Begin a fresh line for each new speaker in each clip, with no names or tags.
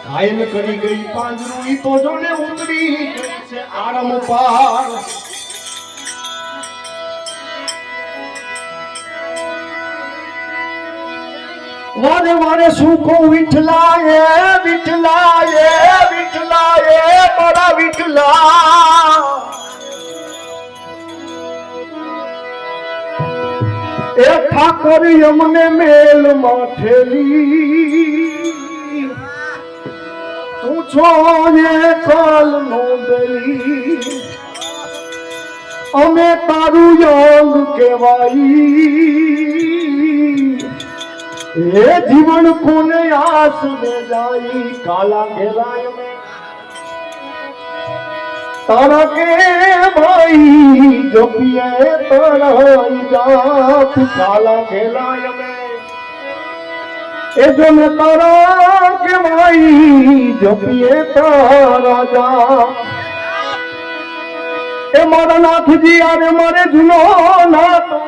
ઘાયલ કરી ગઈ પાંજરું ઈ તો જોને ઉતરી ગઈ છે આરમ પાર વારે વારે શું કહું વિઠલાએ વિઠલાએ વિઠલાએ મારા વિઠલા એ ઠાકર યમને મેલ માઠેલી તું છો એ કાલ નો દઈ અમે તારું યંગ કહેવાઈ એ જીવન કોને આસ મે જાય કાલા ઘેરાય में तारा के भाई जो पिए तड़ाई जात काला खेलाय में ए जो ने तारा के भाई जो पिए तारा जा ए मारा नाथ जी आरे मारे जुनो ना तो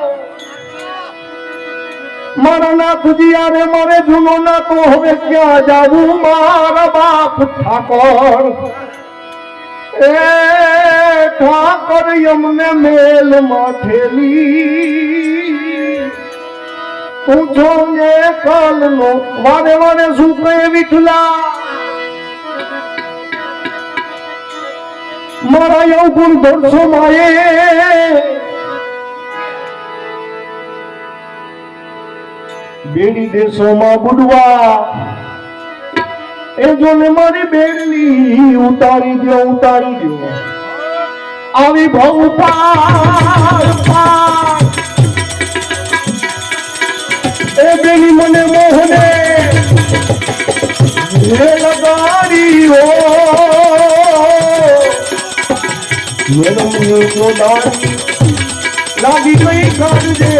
मारा नाथ जी आरे मारे जुनो ना तो हवे क्या जाऊं मारा बाप ठाकर ए ठाकर यमने मेल माठेली તું જોને કાલનો વારે વારે સુકે વિઠલા મારા યૌગુણ દોરસો માયે બેડી દેશોમાં બુડવા એ જોને મારી બેડલી ઉતારી દો આવી ભવ પાર પાર એ બેની મને મોહને એ લગાડી હો મેરમને જોડાની લાગી ગઈ કાળજે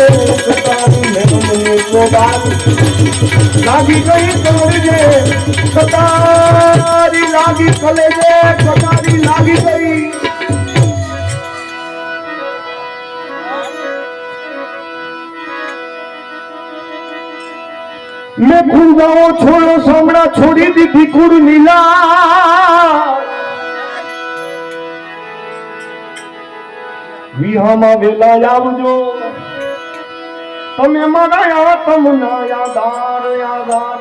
કતારી મેરમને જોડાની લાગી ગઈ કાળજે કતારી લાગી કલેજે કતારી લાગી ગઈ मैं खुंजाओ छोड़ो सामड़ा छोड़ी दीधी कुड़ नीला विहामा वेला आवजो तमे मारा आत्मना यादार यादार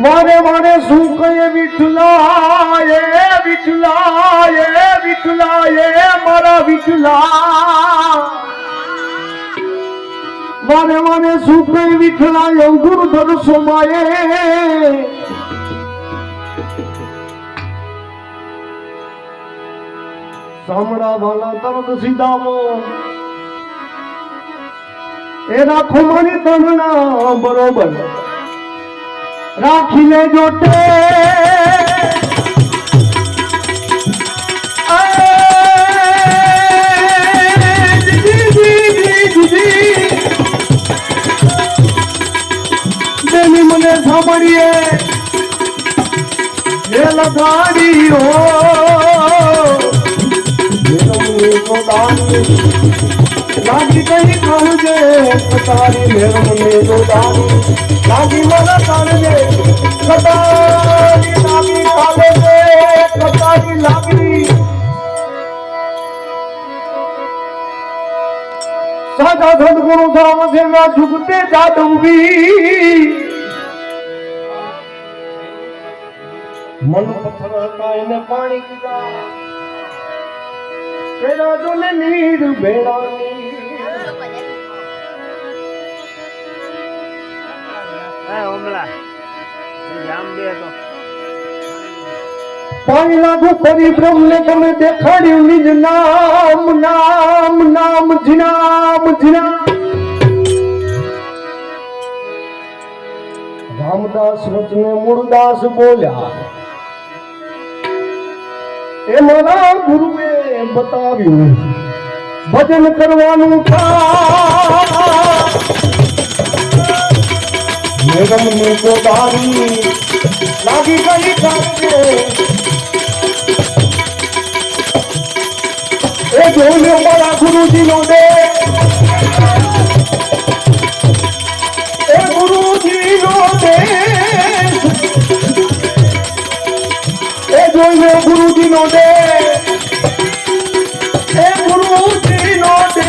वारे वारे શું કહે વિઠલાએ વિઠલાએ વિઠલાએ મારા વિઠલા વારે વારે શું કહે વિઠલા ગુરુ દરસો માયે સામડા વાલા તરત સીધાવો એ રાખો મારી તમના બરોબર રાખીને જોટે બેની મને સાંભળીએ એ લગાડી હો લાગી ગઈ કાળજે કતારી મેરમને જોડાની લાગી મને કાળજે કતારી લાગી કાળજે કતારી લાગી સાજા સદગુરુ સામ से मैं झुकते जादूंगी मन पत्थर का इन्हें पानी कीधा तेरा जो ने नीर बेड़ानी
ઓમલા જામ દે તો
પાણી લાગુ પરિભ્રમ ને તમે દેખાડ્યું નિજ નામ નામ નામ જીનામ જીના રામદાસ વચને મૂળદાસ બોલ્યા એ મારા ગુરુએ બતાવ્યું ભજન કરવાનું મેરમ ને ગોદારી લાગી ગઈ કાંકે એ જોઈને મારા ગુરુજી નો દે એ નો દે એ ગુરુજી નો દે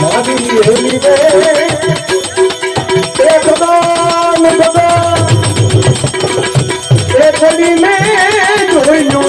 મારી એવી દે એ ભગવાન ભગવાન એ કદી મેં જોઈ નો